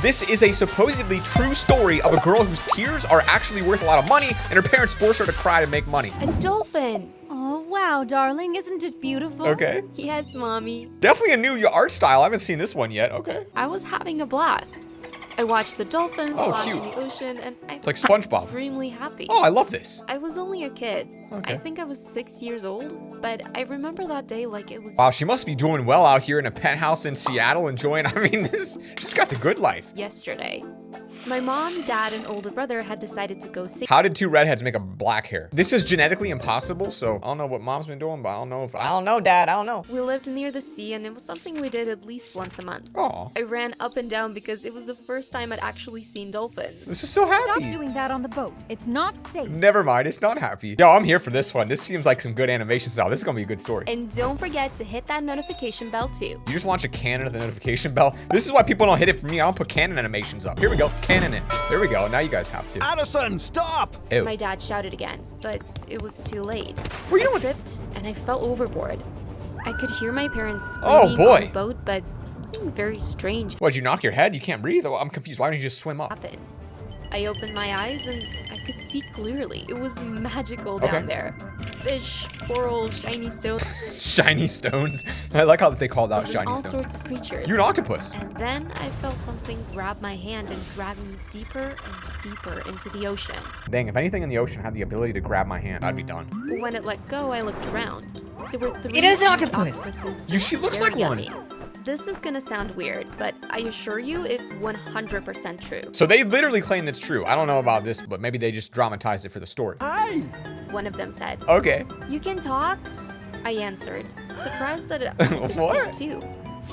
This is a supposedly true story of a girl whose tears are actually worth a lot of money, and her parents force her to cry to make money. A dolphin. Oh, wow, darling. Isn't it beautiful? Okay. Yes, Mommy. Definitely a new art style. I haven't seen this one yet. Okay. I was having a blast. I watched the dolphins Oh, splash cute. in the ocean, and I It's like SpongeBob. extremely happy. Oh, I love this. I was only a kid. Okay. I think I was 6 years old, but I remember that day like it was Wow, she must be doing well out here in a penthouse in Seattle, enjoying, she's got the good life. yesterday. My mom, dad, and older brother had decided to go see. How did two redheads make a black hair? This is genetically impossible, so I don't know what mom's been doing, but I don't know if I don't know, Dad. I don't know. We lived near the sea, and it was something we did at least once a month. Oh, I ran up and down because it was the first time I'd actually seen dolphins. this is so Stop happy. doing that on the boat. It's not safe. Never mind, it's not happy. Yo, I'm here for this one. This seems like some good animation style. This is gonna be a good story. And don't forget to hit that notification bell too. You just launch a cannon at the notification bell. This is why people don't hit it for me. I don't put cannon animations up. Here we go, cannon it. There we go. Now you guys have to. Addison, stop! Ew. My dad shouted again, but it was too late. What are you I doing? tripped and I fell overboard. I could hear my parents Oh, screaming boy. on the boat, but something very strange What'd you knock your head? You can't breathe? Oh, I'm confused. Why don't you just swim up? happened. I opened my eyes and I could see clearly. It was magical Okay. down there. Fish, coral, shiny stones, Shiny stones. I like how they called out and shiny all stones. sorts of creatures. You're an octopus. And then I felt something grab my hand and drag me deeper and deeper into the ocean. Dang, if anything in the ocean had the ability to grab my hand, I'd be done. But when it let go, I looked around. There were three It is an octopus. octopuses You- she just looks like staring at one. me. This is gonna sound weird, but I assure you it's 100% true. So they literally claim that's true. I don't know about this, but maybe they just dramatized it for the story. Hey! One of them said, Okay. "You can talk?" I answered, surprised that I could What? speak too.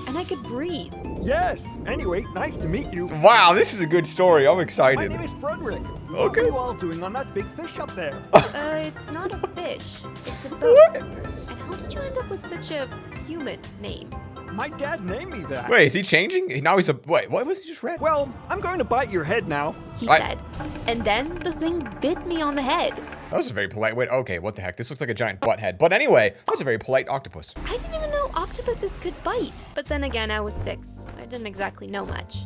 And I could breathe. Yes. Anyway, nice to meet you. Wow, this is a good story. I'm My excited. name is Frederick. What Okay. are you all doing on that big fish up there? It's not a fish, it's a boat. And how did you end up with such a human name? My dad named me that. Wait, is he changing? Now he's a wait. What was he just read? Well, I'm going to bite your head now. He I- said. And then the thing bit me on the head. That was a very polite. Wait, okay, what the heck? This looks like a giant butt head. But anyway, that was a very polite octopus. I didn't even know octopuses could bite. But then again, I was 6. I didn't exactly know much.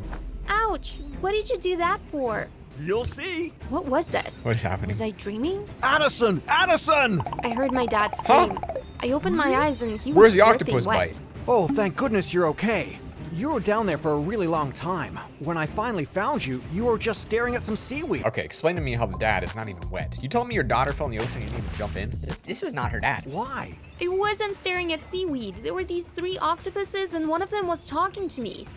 Ouch! What did you do that for? You'll see. What was this? What is happening? Was I dreaming? Addison! Addison! I heard my dad Huh? scream. I opened my eyes and he Where's was the octopus dripping bite? wet. Oh, thank goodness you're okay. You were down there for a really long time. When I finally found you, you were just staring at some seaweed. Okay, explain to me how the dad is not even wet. You telling me your daughter fell in the ocean and you didn't even jump in? This is not her dad. Why? I wasn't staring at seaweed. There were these 3 octopuses and one of them was talking to me.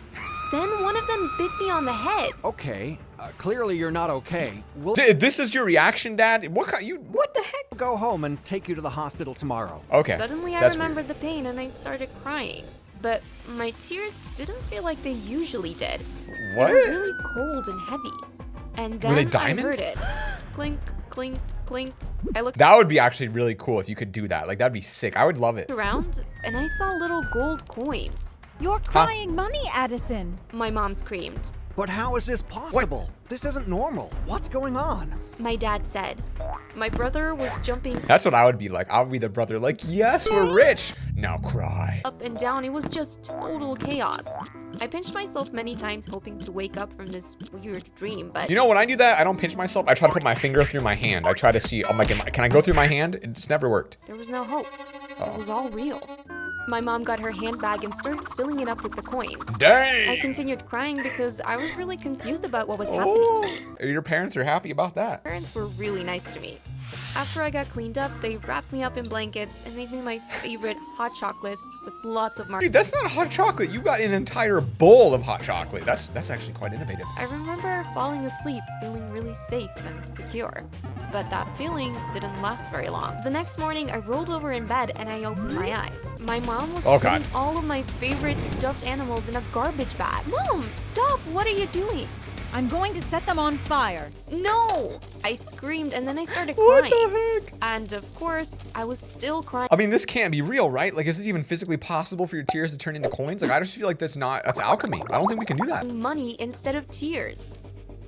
Then one of them bit me on the head. Okay, clearly you're not okay. We'll This is your reaction, Dad? What the heck? go home and take you to the hospital tomorrow. Okay. Suddenly I that's remembered the pain and I started crying. But my tears didn't feel like they usually did. weird. They What? were really cold and heavy. And then Were they I diamond? heard it. Clink, clink, clink. I looked That would be actually really cool if you could do that. Like, that'd be sick. I would love it. around and I saw little gold coins. You're crying money, Addison. My mom screamed. But how is this possible? This isn't normal. What's going on? My dad said. My brother was jumping That's what I would be like. I would be the brother, like, yes, we're rich. Now cry. up and down. It was just total chaos. I pinched myself many times hoping to wake up from this weird dream, but You know, when I do that, I don't pinch myself. I try to put my finger through my hand. I try to see, I'm like, can I go through my hand? It's never worked. there was no hope. It was all real. My mom got her handbag and started filling it up with the coins. I Dang. continued crying because I was really confused about what was happening to me. Your parents are happy about that. Parents were really nice to me. After I got cleaned up, they wrapped me up in blankets and made me my favorite hot chocolate with lots of Dude, marshmallows. that's not hot chocolate. You got an entire bowl of hot chocolate. That's actually quite innovative. I remember falling asleep feeling really safe and secure. But that feeling didn't last very long. The next morning, I rolled over in bed and I opened my eyes. My mom was Oh, God. putting all of my favorite stuffed animals in a garbage bag. Mom, stop! What are you doing? I'm going to set them on fire. No! I screamed and then I started What crying. the heck? And of course, I was still crying. I mean, this can't be real, right? Like, is it even physically possible for your tears to turn into coins? Like, I just feel like that's alchemy. I don't think we can do that. Money instead of tears.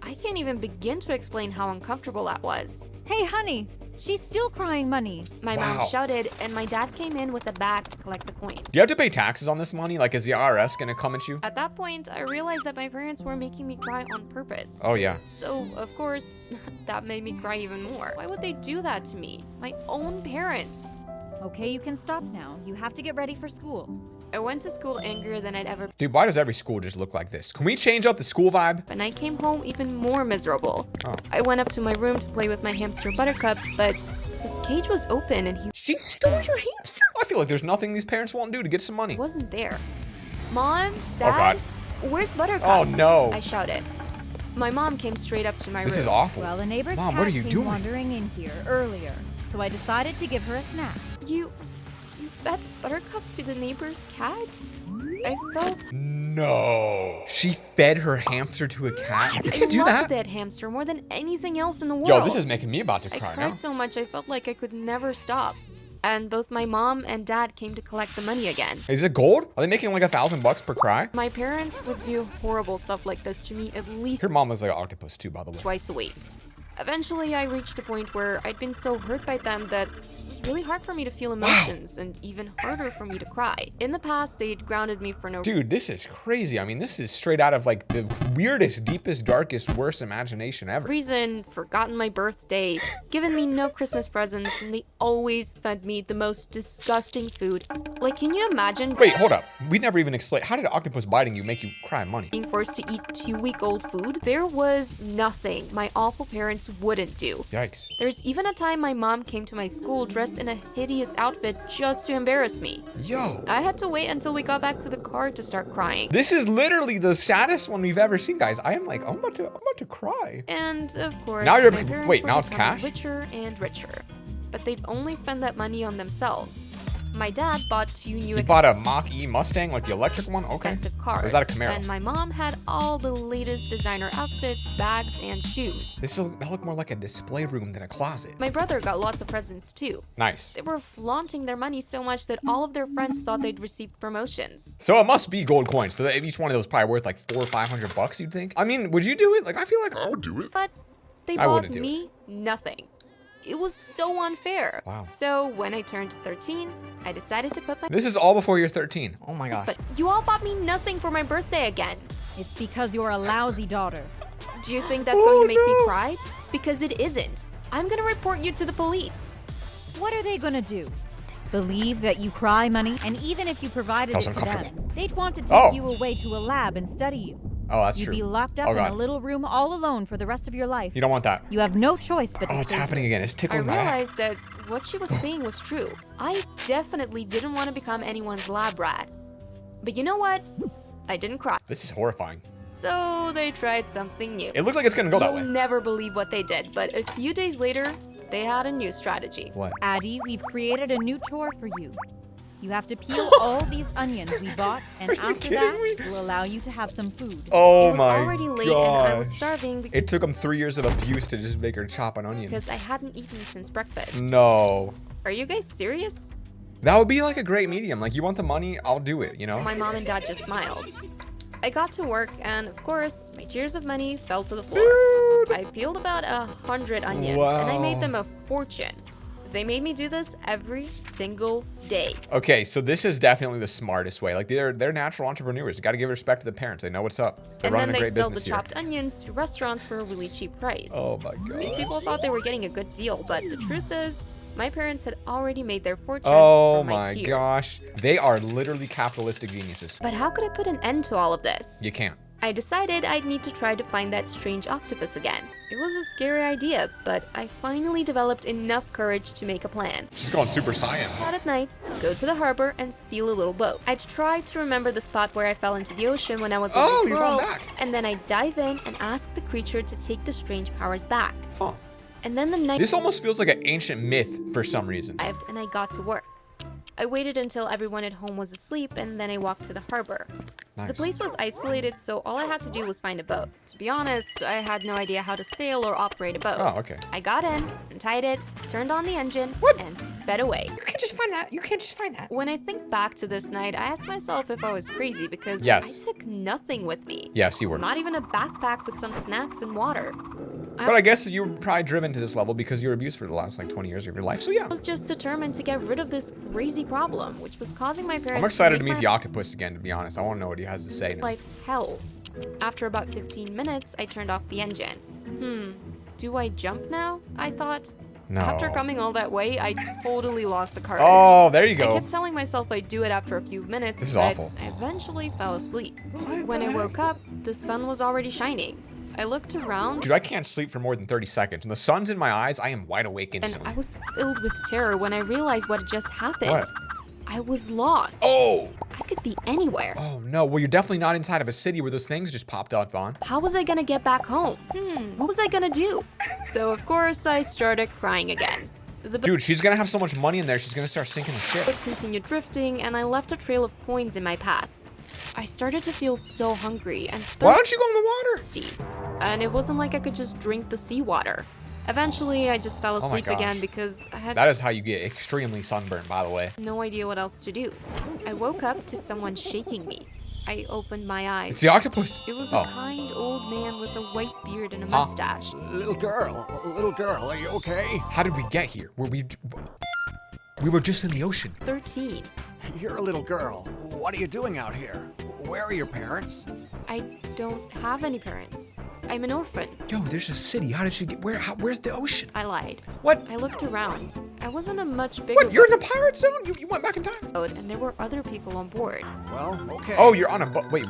I can't even begin to explain how uncomfortable that was. Hey, honey, She's still crying money. My Wow. mom shouted, and my dad came in with a bag to collect the coins. Do you have to pay taxes on this money? Like, is the IRS gonna come at you? At that point, I realized that my parents were making me cry on purpose. Oh, yeah. So, of course, that made me cry even more. Why would they do that to me? My own parents. Okay, you can stop now. You have to get ready for school. I went to school angrier than I'd ever Dude, why does every school just look like this? Can we change up the school vibe? and I came home even more miserable. Oh. I went up to my room to play with my hamster Buttercup, but his cage was open and he She stole your hamster? I feel like there's nothing these parents won't do to get some money. wasn't there. Mom, Dad, God. where's Buttercup? Oh, no. I shouted. My mom came straight up to my This room. is awful. Well, the neighbor's Mom, cat what are you came doing? wandering in here earlier, so I decided to give her a snack. You fed Buttercup to the neighbor's cat? I felt No. She fed her hamster to a cat? You I can't do loved that. hamster more than anything else in the world. Yo, this is making me about to I cry cried now. so much I felt like I could never stop. And both my mom and dad came to collect the money again. Is it gold? Are they making like $1,000 per cry? My parents would do horrible stuff like this to me at least Her mom looks like an octopus too, by the way. twice a week. Eventually, I reached a point where I'd been so hurt by them that it's really hard for me to feel emotions and even harder for me to cry. In the past, they'd grounded me for no Dude, this is crazy. I mean, this is straight out of like the weirdest, deepest, darkest, worst imagination ever. reason, forgotten my birthday, given me no Christmas presents, and they always fed me the most disgusting food. Like, can you imagine Wait, hold up. We never even explained. How did octopus biting you make you cry money? being forced to eat 2-week-old food? There was nothing my awful parents wouldn't do. Yikes. There's even a time my mom came to my school dressed in a hideous outfit just to embarrass me. Yo. I had to wait until we got back to the car to start crying. This is literally the saddest one we've ever seen, guys. I am like, I'm about to cry. And of course, Now you're- my parents wait, were now it's becoming cash? richer and richer. But they'd only spend that money on themselves. My dad bought 2 new You bought a Mach-E Mustang, like the electric one? Okay. expensive cars. Or is that a Camaro? And my mom had all the latest designer outfits, bags, and shoes. That look more like a display room than a closet. My brother got lots of presents too. Nice. They were flaunting their money so much that all of their friends thought they'd received promotions. So it must be gold coins. So that each one of those probably worth like $400 or $500, you'd think? I mean, would you do it? Like, I feel like I would do it. But they I bought wouldn't do me nothing. It was so unfair. Wow. So when I turned 13, I decided to put my This is all before you're 13. Oh my gosh. But you all bought me nothing for my birthday again. It's because you're a lousy daughter. Do you think that's going to make me cry? Because it isn't. I'm gonna report you to the police. What are they gonna do? Believe that you cry money, and even if you provided That it was to them, uncomfortable. they'd want to take Oh. you away to a lab and study you. Oh, that's You'd true. be locked up Oh, in a God. little room all alone for the rest of your life. You don't want that. You have no choice but to Oh, it's stay happening again. It's I tickling my back. realized that what she was saying was true. I definitely didn't want to become anyone's lab rat. But you know what? I didn't cry. This is horrifying. So they tried something new. It looks like it's gonna go that You'll way. never believe what they did, but a few days later, they had a new strategy. What? Addie, we've created a new chore for you. You have to peel all these onions we bought, and Are you after kidding that, me? we'll allow you to have some food. Oh It was my already late and I was gosh. starving It took them 3 years of abuse to just make her chop an onion. because I hadn't eaten since breakfast. No. Are you guys serious? That would be like a great medium. Like, you want the money, I'll do it, you know? My mom and dad just smiled. I got to work and, of course, my tears of money fell to the floor. I peeled about 100 onions and I made Wow. them a fortune. They made me do this every single day. Okay, so this is definitely the smartest way. Like, they're natural entrepreneurs. You gotta give respect to the parents. They know what's up. They're And then running a they'd great sell the business here. chopped onions to restaurants for a really cheap price. Oh my god. These people thought they were getting a good deal, but the truth is, my parents had already made their fortune Oh from my my tears. gosh. They are literally capitalistic geniuses. But how could I put an end to all of this? You can't. I decided I'd need to try to find that strange octopus again. It was a scary idea, but I finally developed enough courage to make a plan. She's going super saiyan. Out at night, go to the harbor and steal a little boat. I'd try to remember the spot where I fell into the ocean when I was a Oh, little you're girl, going back. and then I'd dive in and ask the creature to take the strange powers back. Huh. And then the night This almost feels like an ancient myth for some reason. arrived and I got to work. I waited until everyone at home was asleep and then I walked to the harbor. The Nice. place was isolated, so all I had to do was find a boat. To be honest, I had no idea how to sail or operate a boat. Oh, okay. I got in, untied it, turned on the engine, and sped away. You can't just find that. You can't just find that. When I think back to this night, I ask myself if I was crazy because Yes. I took nothing with me. Yes, you were. Not even a backpack with some snacks and water. But I guess you were probably driven to this level because you were abused for the last like 20 years of your life. So yeah. I was just determined to get rid of this crazy problem, which was causing my parents I'm excited to make meet the octopus again, to be honest. I want to know what he has to say now. life hell. After about 15 minutes, I turned off the engine. Do I jump now? I thought. No. After coming all that way, I totally lost the courage. Oh, there you I go. kept telling myself I'd do it after a few minutes, This is but awful. I eventually fell asleep. When I woke up, the sun was already shining. I looked around, Dude, I can't sleep for more than 30 seconds. When the sun's in my eyes, I am wide awake and instantly. I was filled with terror when I realized what had just happened. What? I was lost. Oh! I could be anywhere. Oh no, well you're definitely not inside of a city where those things just popped up on. How was I gonna get back home? What was I gonna do? So of course I started crying again. The Dude, she's gonna have so much money in there, she's gonna start sinking the ship. boat continued drifting, and I left a trail of coins in my path. I started to feel so hungry and Why don't you go in the water? thirsty, and it wasn't like I could just drink the seawater. Eventually, I just fell Oh my asleep again gosh. because I had That is how you get extremely sunburned, by the way. no idea what else to do. I woke up to someone shaking me. I opened my It's eyes. the octopus. It was Oh. a kind old man with a white beard and a mustache. Little girl, are you okay? How did we get here? We were just in the ocean. 13. You're a little girl. What are you doing out here? Where are your parents? I don't have any parents. I'm an orphan. Yo, there's a city. How did she get where's the ocean? I lied. What? I looked around. I was in a much bigger What? You're in the pirate zone? You went back in time? boat, and there were other people on board. Well, okay. Oh, you're on a boat. Wait,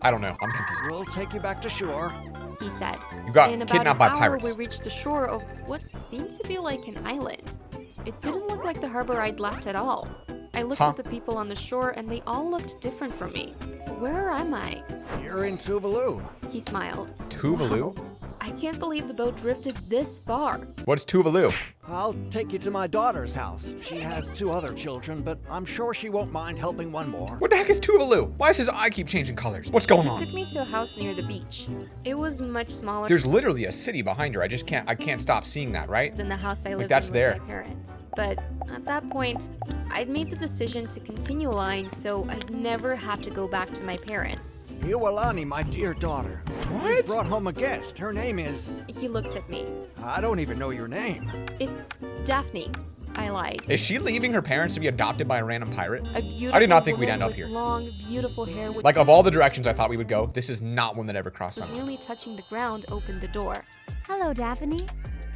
I don't know. I'm confused. We'll take you back to shore. He said. You got In about kidnapped an by hour, pirates. we reached the shore of what seemed to be like an island. It didn't look like the harbor I'd left at all. I looked Huh. at the people on the shore, and they all looked different from me. Where am I? You're in Tuvalu. He smiled. Tuvalu? I can't believe the boat drifted this far. What's Tuvalu? I'll take you to my daughter's house. She has 2 other children, but I'm sure she won't mind helping one more. What the heck is Tuvalu? Why does his eye keep changing colors? What's going He on? took me to a house near the beach. It was much smaller There's literally a city behind her. I can't stop seeing that, right? than the house I lived that's in there. with my parents. But at that point, I'd made the decision to continue lying so I'd never have to go back to my parents. Iwalani, my dear daughter. You What? brought home a guest. Her name is... He looked at me. I don't even know your name. It's Daphne. I lied. Is she leaving her parents to be adopted by a random pirate? A beautiful I did not think we'd woman end up with here. long, beautiful hair with Like, of all the directions I thought we would go, this is not one that ever crossed my was mind. nearly touching the ground opened the door. Hello, Daphne.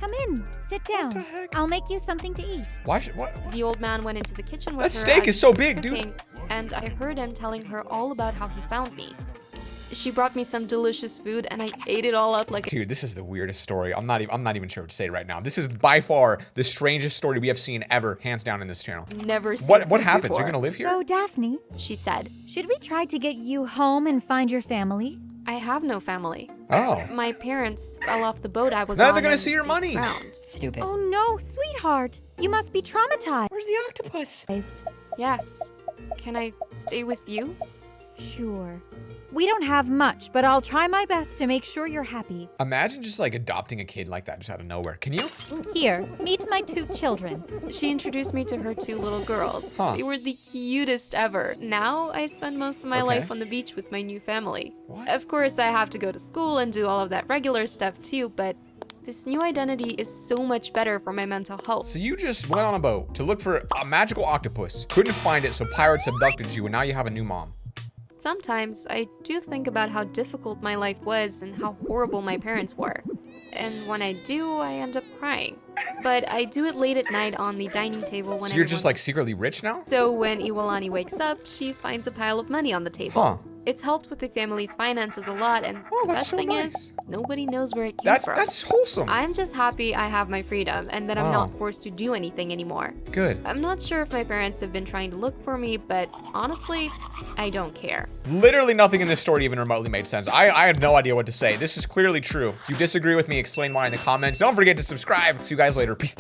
Come in. Sit down. the heck? I'll make you something to eat. Why should, what? The old man went into the kitchen with That her steak as is she so was big, dude. cooking, and I heard him telling her all about how he found me. She brought me some delicious food, and I ate it all up like a Dude, this is the weirdest story. I'm not even sure what to say right now. This is by far the strangest story we have seen ever, hands down, in this channel. never seen What food happens? before. You're gonna live here? So, Daphne, She said, should we try to get you home and find your family? I have no family. Oh. My parents fell off the boat I was Now on. they're gonna and see your they money. drowned. Stupid. Oh no, sweetheart. You must be traumatized. Where's the octopus? Yes. Can I stay with you? Sure. We don't have much, but I'll try my best to make sure you're happy. Imagine just like adopting a kid like that just out of nowhere. Can you? Here, meet my 2 children. She introduced me to her 2 little girls. Huh. They were the cutest ever. Now I spend most of my Okay. life on the beach with my new family. What? Of course, I have to go to school and do all of that regular stuff too, but this new identity is so much better for my mental health. So you just went on a boat to look for a magical octopus, couldn't find it, so pirates abducted you, and now you have a new mom. Sometimes I do think about how difficult my life was and how horrible my parents were. And when I do, I end up crying. But I do it late at night on the dining table when So you're just everyone's like secretly rich now? So when Iwalani wakes up, she finds a pile of money on the table. Huh. It's helped with the family's finances a lot, and Oh, the that's best so thing nice. is, nobody knows where it came That's from. wholesome. I'm just happy I have my freedom and that I'm Wow. not forced to do anything anymore. Good. I'm not sure if my parents have been trying to look for me, but honestly, I don't care. Literally nothing in this story even remotely made sense. I had no idea what to say. This is clearly true. If you disagree with me, explain why in the comments. Don't forget to subscribe. See you guys later. Peace.